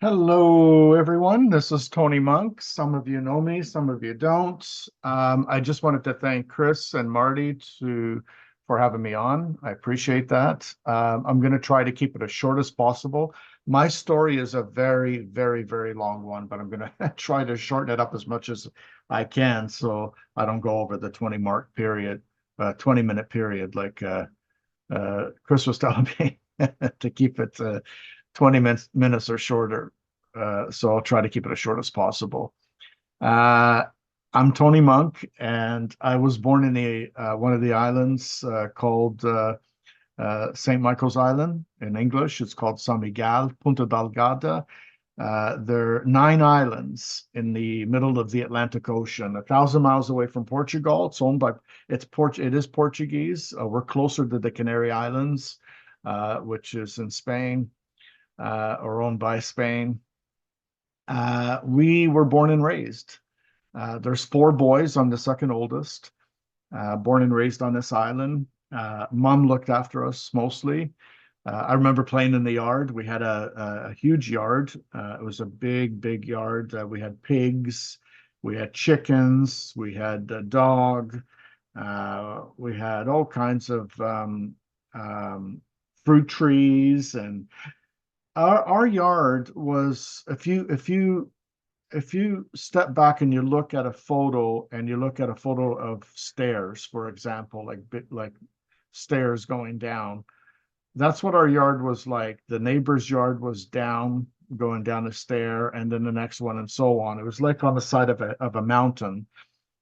Hello, everyone. This is Tony Monk. Some of you know me, some of you don't. I just wanted to thank Chris and Marty for having me on. I appreciate that. I'm going to try to keep it as short as possible. My story is a very, very, very long one, but I'm going to try to shorten it up as much as I can so I don't go over the 20 mark period, 20-minute period like Chris was telling me to keep it 20 minutes or shorter. So I'll try to keep it as short as possible. Uh, I'm Tony Monk, and I was born in one of the islands called St. Michael's Island. In English, it's called San Miguel, Punta Delgada. There are 9 islands in the middle of the Atlantic Ocean, 1,000 miles away from Portugal. It is Portuguese. We're closer to the Canary Islands, which is in Spain, or owned by Spain. We were born and raised. There's 4 boys. I'm the second oldest. Born and raised on this island. Mom looked after us mostly. I remember playing in the yard. We had a huge yard. It was a big, big yard. We had pigs, we had chickens, we had a dog, we had all kinds of fruit trees, and our yard was if you step back and you look at a photo and you look at a photo of stairs, for example, like stairs going down, that's what our yard was like. The neighbor's yard was down, going down a stair, and then the next one, and so on. It was like on the side of a mountain,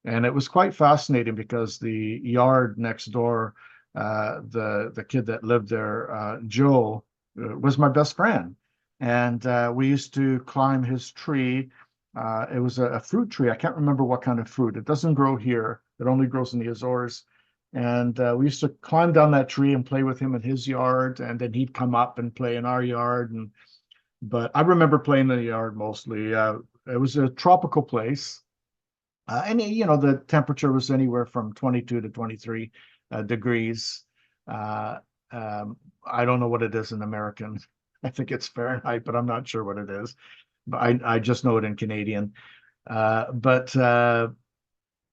and it was quite fascinating because the yard next door, the kid that lived there, Joe, was my best friend, and we used to climb his tree. It was a fruit tree. I can't remember what kind of fruit. It doesn't grow here. It only grows in the Azores. And we used to climb down that tree and play with him in his yard, and then he'd come up and play in our yard. But I remember playing in the yard mostly. It was a tropical place, and the temperature was anywhere from 22 to 23 degrees. Uh, I don't know what it is in American. I think it's Fahrenheit, but I'm not sure what it is. But I just know it in Canadian. But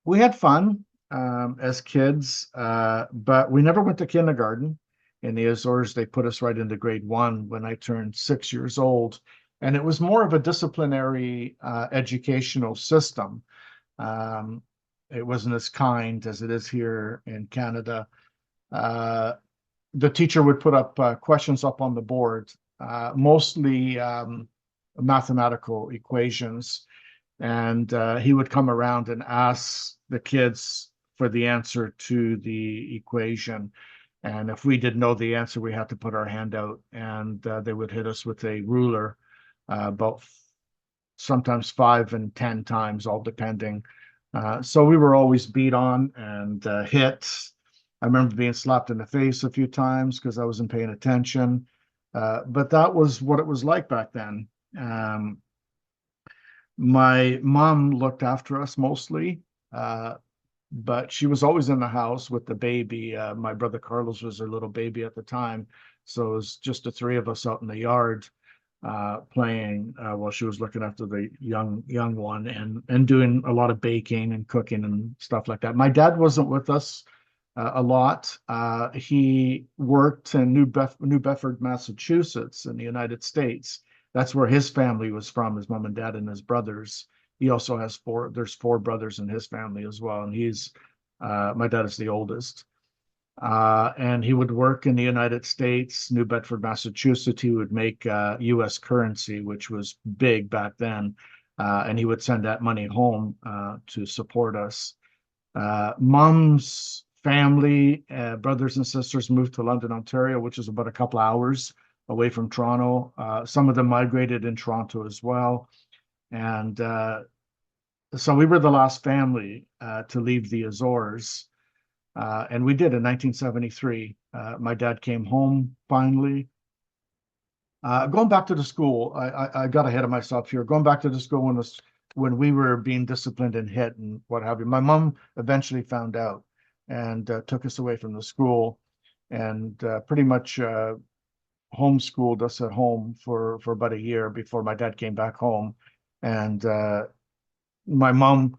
we had fun as kids, but we never went to kindergarten. In the Azores, they put us right into grade 1 when I turned 6 years old. And it was more of a disciplinary educational system. Um, it wasn't as kind as it is here in Canada. Uh, the teacher would put up questions up on the board, mostly mathematical equations, and he would come around and ask the kids for the answer to the equation. And if we didn't know the answer, we had to put our hand out, and they would hit us with a ruler, about sometimes 5 and 10 times, all depending. So we were always beat on and hit. I remember being slapped in the face a few times because I wasn't paying attention. But that was what it was like back then. Um, my mom looked after us mostly, but she was always in the house with the baby. My brother Carlos was a little baby at the time, so it was just the 3 of us out in the yard playing while she was looking after the young one, and doing a lot of baking and cooking and stuff like that. My dad wasn't with us a lot. He worked in New Bedford, Massachusetts, in the United States. That's where his family was from, his mom and dad and his brothers. He also has there's 4 brothers in his family as well. And my dad is the oldest. And he would work in the United States, New Bedford, Massachusetts. He would make US currency, which was big back then. And he would send that money home to support us. Mom's family, brothers and sisters, moved to London, Ontario, which is about a couple hours away from Toronto. Some of them migrated in Toronto as well. And so we were the last family to leave the Azores. And we did in 1973. My dad came home finally. Going back to the school, I got ahead of myself here. Going back to the school when we were being disciplined and hit and what have you. My mom eventually found out and took us away from the school, and pretty much homeschooled us at home for about a year before my dad came back home. And my mom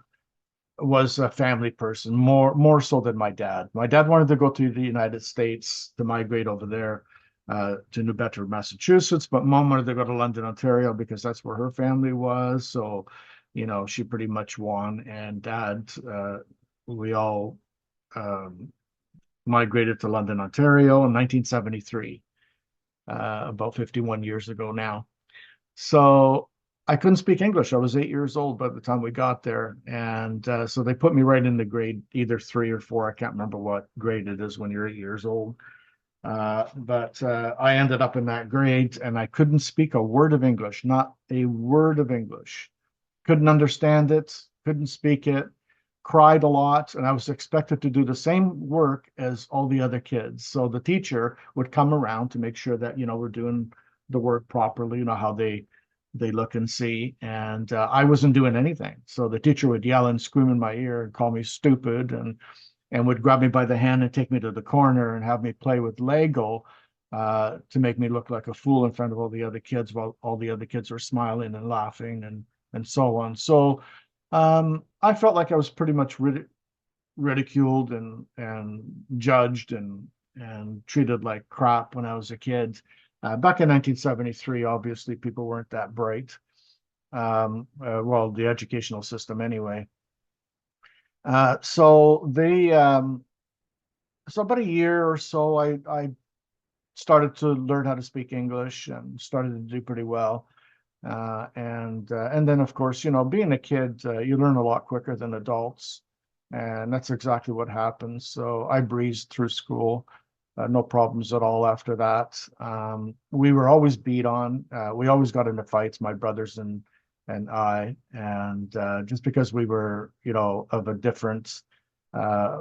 was a family person, more so than my dad. My dad wanted to go to the United States to migrate over there to New Bedford, Massachusetts, but mom wanted to go to London, Ontario, because that's where her family was. So, she pretty much won. And dad, we all um, migrated to London, Ontario in 1973, about 51 years ago now. So I couldn't speak English. I was 8 years old by the time we got there. And so they put me right in the grade, either 3 or 4. I can't remember what grade it is when you're 8 years old. But I ended up in that grade and I couldn't speak a word of English, not a word of English. Couldn't understand it, couldn't speak it, cried a lot. And I was expected to do the same work as all the other kids. So the teacher would come around to make sure that, we're doing the work properly, how they look and see. And I wasn't doing anything. So the teacher would yell and scream in my ear and call me stupid and would grab me by the hand and take me to the corner and have me play with Lego to make me look like a fool in front of all the other kids while all the other kids were smiling and laughing and so on. So I felt like I was pretty much ridiculed and judged and treated like crap when I was a kid. Back in 1973, obviously, people weren't that bright. Well, the educational system anyway. So about a year or so, I started to learn how to speak English and started to do pretty well. And then, of course, being a kid, you learn a lot quicker than adults. And that's exactly what happened. So I breezed through school, no problems at all after that. We were always beat on. We always got into fights, my brothers and I. And just because we were, of a different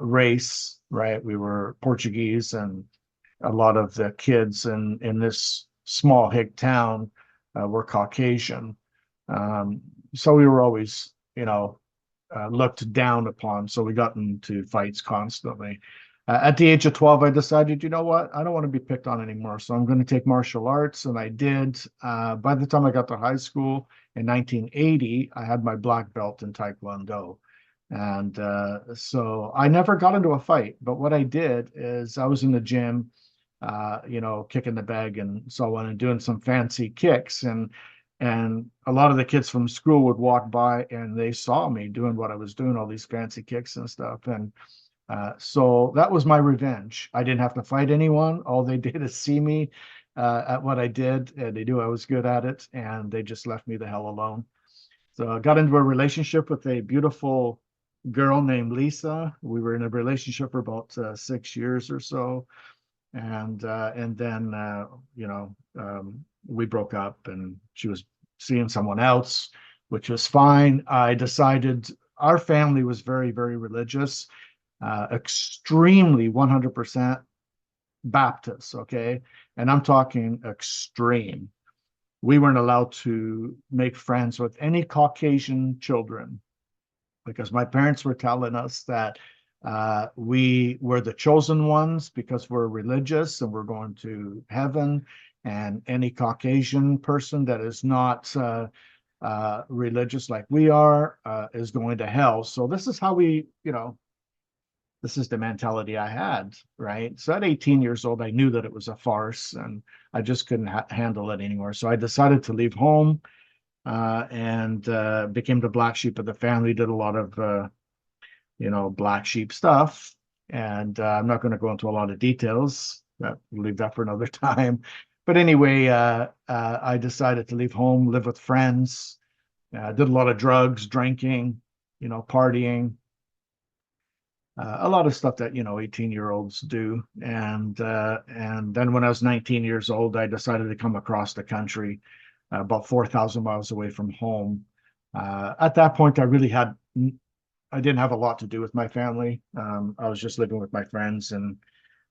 race, right? We were Portuguese, and a lot of the kids in this small hick town were Caucasian. So we were always, looked down upon. So we got into fights constantly. At the age of 12, I decided, you know what? I don't want to be picked on anymore. So I'm going to take martial arts. And I did. By the time I got to high school in 1980, I had my black belt in Taekwondo. And so I never got into a fight. But what I did is I was in the gym, kicking the bag and so on and doing some fancy kicks. And a lot of the kids from school would walk by and they saw me doing what I was doing, all these fancy kicks and stuff. And so that was my revenge. I didn't have to fight anyone. All they did is see me at what I did, and they knew I was good at it, and they just left me the hell alone. So I got into a relationship with a beautiful girl named Lisa. We were in a relationship for about 6 years or so, and then we broke up, and she was seeing someone else, which was fine. I decided our family was very, very religious, extremely 100% Baptist, okay? And I'm talking extreme. We weren't allowed to make friends with any Caucasian children because my parents were telling us that we were the chosen ones because we're religious and we're going to heaven, and any Caucasian person that is not religious like we are is going to hell. So this is how this is the mentality I had, right? So at 18 years old, I knew that it was a farce and I just couldn't handle it anymore. So I decided to leave home and became the black sheep of the family, did a lot of, black sheep stuff. And I'm not going to go into a lot of details. We'll leave that for another time. But anyway, I decided to leave home, live with friends, did a lot of drugs, drinking, partying, a lot of stuff that 18-year-olds do. And then when I was 19 years old, I decided to come across the country, about 4,000 miles away from home. At that point, I didn't have a lot to do with my family. I was just living with my friends, and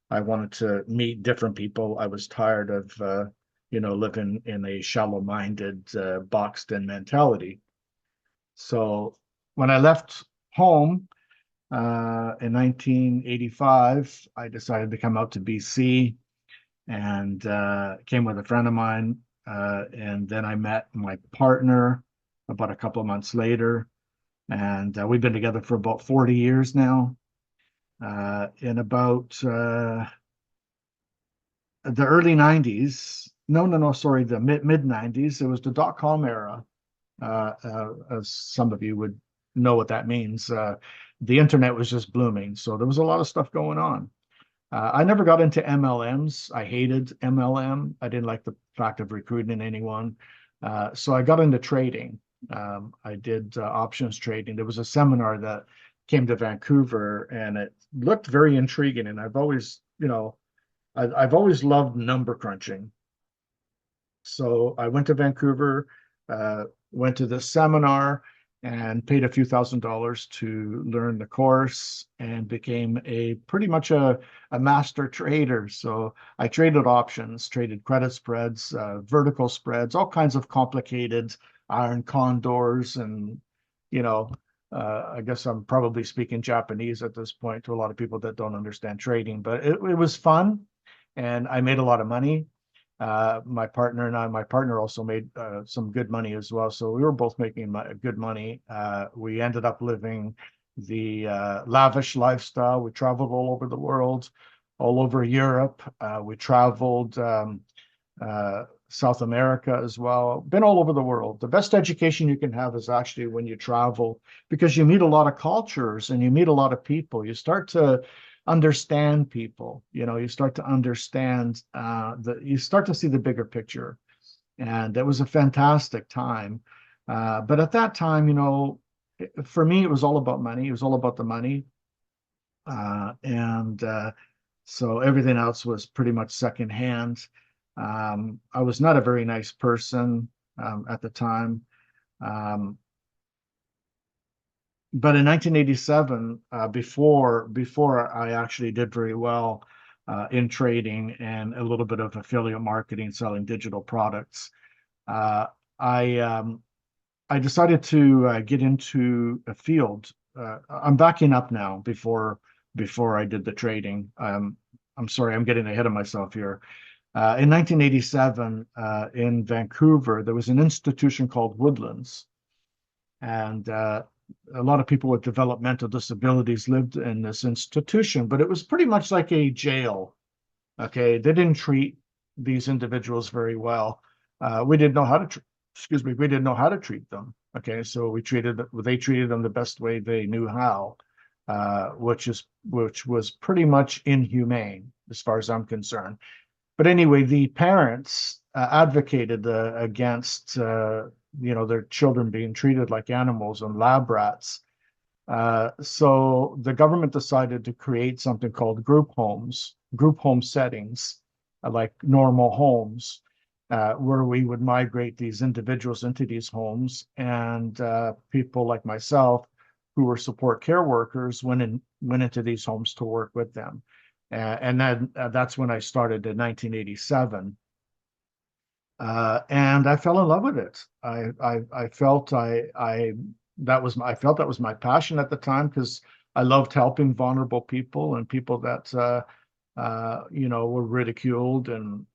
I wanted to meet different people. I was tired of living in a shallow-minded, boxed-in mentality. So when I left home in 1985, I decided to come out to BC, and came with a friend of mine. And then I met my partner about a couple of months later, and we've been together for about 40 years now. In about the early 90s, no, sorry, the mid 90s, it was the dot-com era. As some of you would know what that means. The internet was just blooming, so there was a lot of stuff going on. I never got into MLMs. I hated MLM. I didn't like the fact of recruiting anyone. So I got into trading. I did options trading. There was a seminar that came to Vancouver, and it looked very intriguing. And I've always, I've always loved number crunching. So I went to Vancouver, went to this seminar, and paid a few $1,000s to learn the course, and became a pretty much a master trader. So I traded options, traded credit spreads, vertical spreads, all kinds of complicated iron condors, and you know, I guess I'm probably speaking Japanese at this point to a lot of people that don't understand trading, but it was fun, and I made a lot of money. My partner and my partner also made some good money as well. So we were both making good money. We ended up living the lavish lifestyle. We traveled all over the world, all over Europe. We traveled South America as well. Been all over the world. The best education you can have is actually when you travel, because you meet a lot of cultures and you meet a lot of people. You start to understand people. You start to understand you start to see the bigger picture. And it was a fantastic time. But at that time, for me, it was all about money. It was all about the money. And so everything else was pretty much secondhand. I was not a very nice person at the time. But in 1987, before I actually did very well in trading and a little bit of affiliate marketing, selling digital products, uh, I um, I decided to get into a field. I'm backing up now before I did the trading. I'm sorry, I'm getting ahead of myself here. In 1987, in Vancouver, there was an institution called Woodlands, and a lot of people with developmental disabilities lived in this institution, but it was pretty much like a jail. Okay, they didn't treat these individuals very well. We didn't know how to, excuse me, we didn't know how to treat them. Okay, so they treated them the best way they knew how, which was pretty much inhumane as far as I'm concerned. But anyway, the parents advocated against their children being treated like animals and lab rats. So the government decided to create something called group home settings, like normal homes, where we would migrate these individuals into these homes, and people like myself, who were support care workers, went into these homes to work with them. And then that's when I started in 1987. And I fell in love with it. I felt I felt that was my passion at the time, because I loved helping vulnerable people and people that were ridiculed and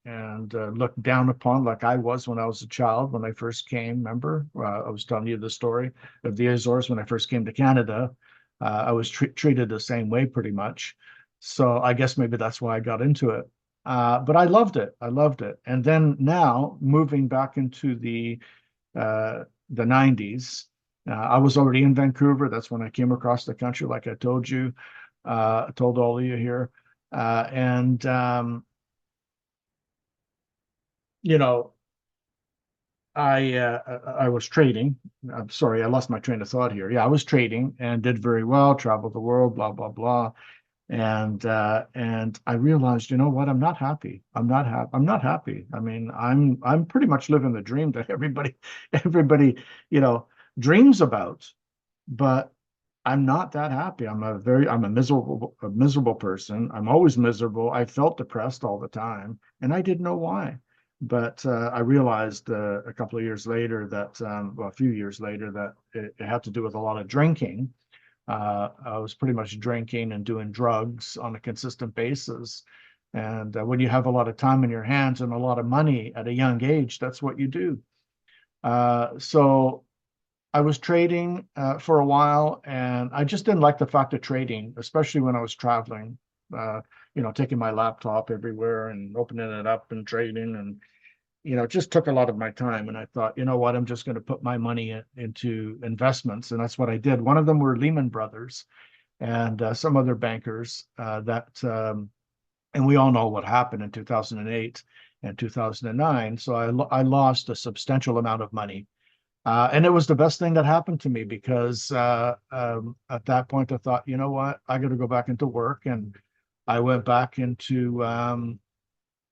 looked down upon, like I was when I was a child when I first came. Remember, I was telling you the story of the Azores when I first came to Canada. I was treated the same way pretty much. So I guess maybe that's why I got into it. But I loved it. I loved it. And then now moving back into the 90s, I was already in Vancouver. That's when I came across the country, like I told you, told all of you here. And you know, I was trading. I'm sorry, I lost my train of thought here. Yeah, I was trading and did very well, traveled the world, blah blah blah. And I realized, you know what? I'm not happy. I'm not happy. I mean, I'm pretty much living the dream that everybody, you know, dreams about, but I'm not that happy. I'm a miserable person. I'm always miserable. I felt depressed all the time, and I didn't know why. But I realized a couple of years later that, well, a few years later, that it had to do with a lot of drinking. I was pretty much drinking and doing drugs on a consistent basis. And when you have a lot of time in your hands and a lot of money at a young age, that's what you do. So I was trading for a while, and I just didn't like the fact of trading, especially when I was traveling. Taking my laptop everywhere and opening it up and trading, and it just took a lot of my time. And I thought, you know what, I'm just going to put my money into investments, and that's what I did. One of them were Lehman Brothers, and some other bankers and we all know what happened in 2008 and 2009. So I lost a substantial amount of money. And it was the best thing that happened to me because at that point I thought, you know what, I got to go back into work, and I went back into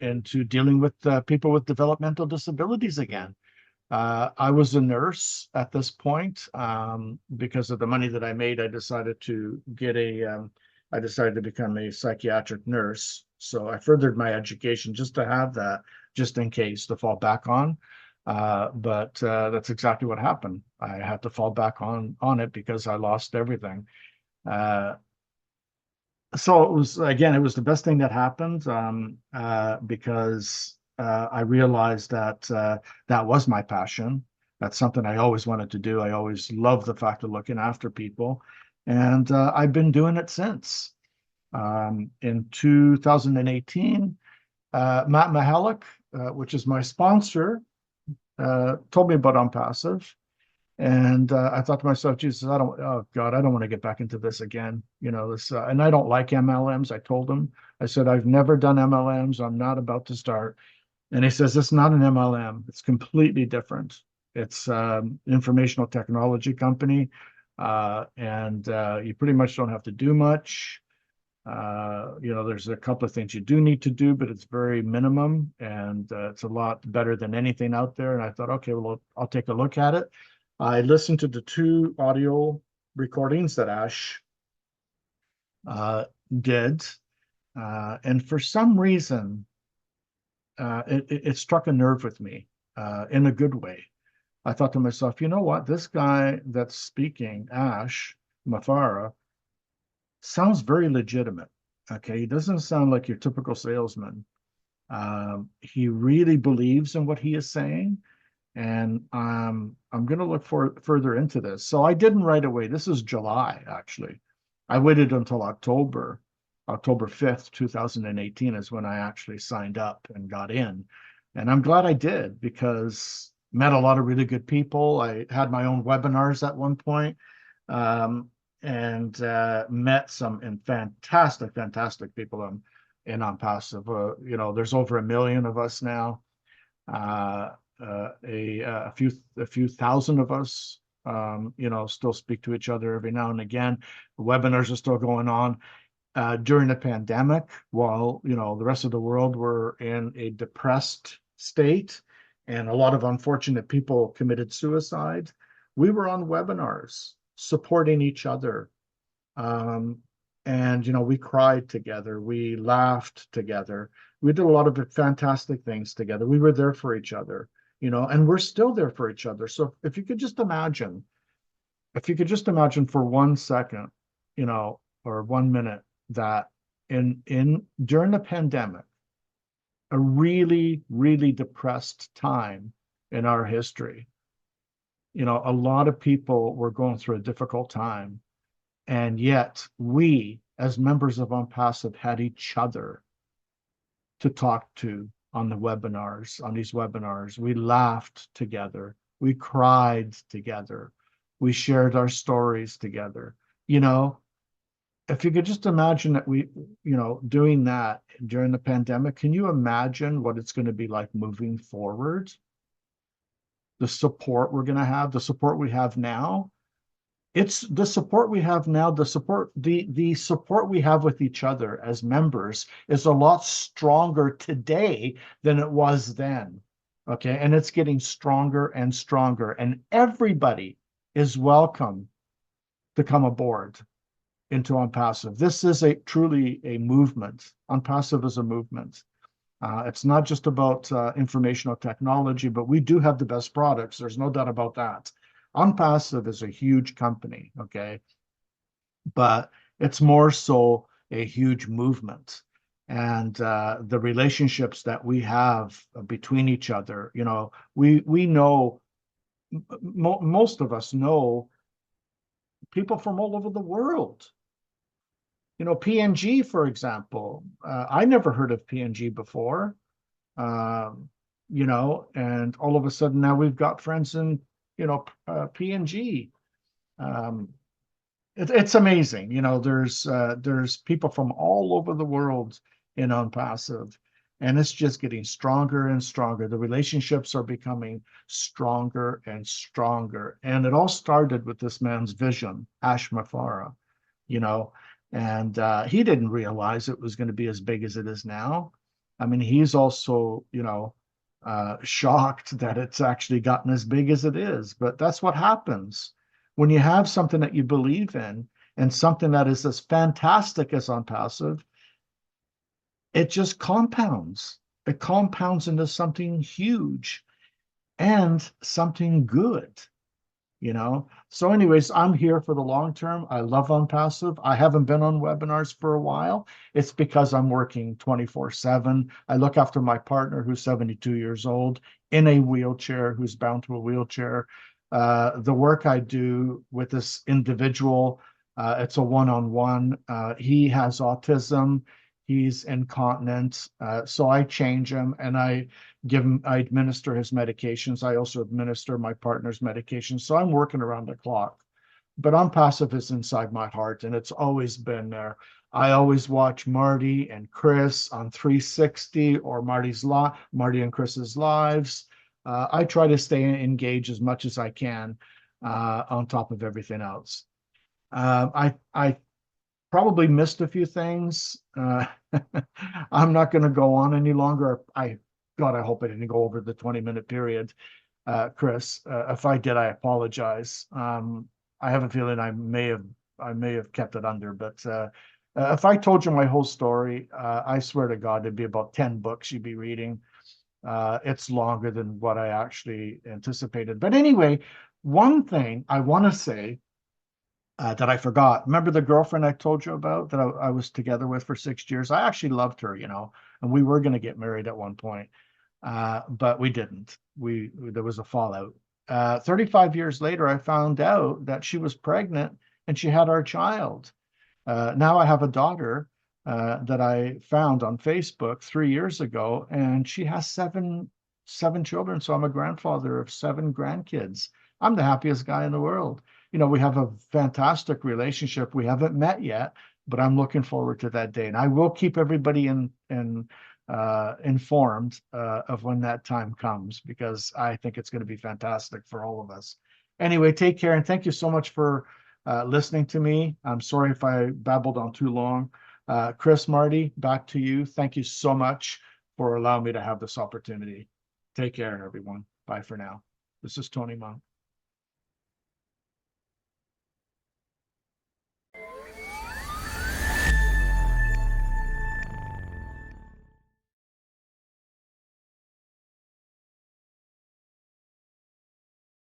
dealing with people with developmental disabilities again. I was a nurse at this point. Because of the money that I made, I decided to become a psychiatric nurse. So I furthered my education just to have that, just in case to fall back on. But that's exactly what happened. I had to fall back on it because I lost everything. Uh, so it was the best thing that happened, because I realized that that was my passion. That's something I always wanted to do. I always loved the fact of looking after people, and I've been doing it since. In 2018, Matt Mahalik, which is my sponsor, told me about Onpassive. And I thought to myself, Jesus, oh God, I don't want to get back into this again. And I don't like MLMs. I told him, I said, I've never done MLMs. I'm not about to start. And he says, it's not an MLM. It's completely different. It's informational technology company. And you pretty much don't have to do much. There's a couple of things you do need to do, but it's very minimum, and it's a lot better than anything out there. And I thought, okay, well, I'll take a look at it. I listened to the 2 audio recordings that Ash did, and for some reason, it struck a nerve with me in a good way. I thought to myself, you know what? This guy that's speaking, Ash Mafara, sounds very legitimate. Okay, he doesn't sound like your typical salesman. He really believes in what he is saying, and I'm going to look further into this. So I didn't right away. This is July, actually. I waited until October 5th, 2018 is when I actually signed up and got in. And I'm glad I did, because met a lot of really good people. I had my own webinars at one point. And met some fantastic people in Onpassive. There's over 1 million of us now. A few thousand of us, still speak to each other every now and again. The webinars are still going on. During the pandemic, while the rest of the world were in a depressed state, and a lot of unfortunate people committed suicide, we were on webinars supporting each other. And we cried together, we laughed together, we did a lot of fantastic things together. We were there for each other, and we're still there for each other. So if you could just imagine for 1 second, or 1 minute, that in during the pandemic, a really, really depressed time in our history, a lot of people were going through a difficult time. And yet we, as members of Onpassive, had each other to talk to on these webinars. We laughed together. We cried together. We shared our stories together. If you could just imagine that doing that during the pandemic, can you imagine what it's going to be like moving forward? The support we're going to have, the support we have now. It's the support we have now, the support we have with each other as members is a lot stronger today than it was then. Okay. And it's getting stronger and stronger, and everybody is welcome to come aboard into Onpassive. This is truly a movement. Onpassive is a movement. It's not just about informational technology, but we do have the best products. There's no doubt about that. Onpassive is a huge company, okay? But it's more so a huge movement. and the relationships that we have between each other. You know, we know, most of us know people from all over the world. You know, PNG, for example, I never heard of PNG before. Um, you know, and all of a sudden now we've got friends in, you know, PNG. Um, it's amazing. You know, there's people from all over the world in Onpassive, and it's just getting stronger and stronger. The relationships are becoming stronger and stronger. And it all started with this man's vision, Ash Mafara, you know, and he didn't realize it was going to be as big as it is now. I mean, he's also, you know, shocked that it's actually gotten as big as it is. But that's what happens when you have something that you believe in and something that is as fantastic as Onpassive. It just compounds. It compounds into something huge and something good, you know. So anyways, I'm here for the long term. I love Onpassive. I haven't been on webinars for a while. It's because I'm working 24/7. I look after my partner, who's 72 years old, in a wheelchair, who's bound to a wheelchair. The work I do with this individual, it's a one-on-one. He has autism. He's incontinent. So I change him and I administer his medications. I also administer my partner's medications. So I'm working around the clock. But Onpassive is inside my heart, and it's always been there. I always watch Marty and Chris on 360 or Marty and Chris's lives. I try to stay engaged as much as I can on top of everything else. I probably missed a few things. I'm not going to go on any longer. God, I hope I didn't go over the 20-minute period, Chris. If I did, I apologize. I have a feeling I may have kept it under, but if I told you my whole story, I swear to God, it'd be about 10 books you'd be reading. It's longer than what I actually anticipated. But anyway, one thing I want to say that I forgot. Remember the girlfriend I told you about that I was together with for 6 years? I actually loved her, you know, and we were going to get married at one point, but we didn't. There was a fallout. 35 years later, I found out that she was pregnant and she had our child. Now I have a daughter that I found on Facebook 3 years ago, and she has seven children. So I'm a grandfather of seven grandkids. I'm the happiest guy in the world. You know, we have a fantastic relationship. We haven't met yet, but I'm looking forward to that day, and I will keep everybody informed of when that time comes, because I think it's going to be fantastic for all of us. Anyway, take care, and thank you so much for listening to me. I'm sorry if I babbled on too long. Chris, Marty, back to you. Thank you so much for allowing me to have this opportunity. Take care, everyone. Bye for now. This is Tony Monk.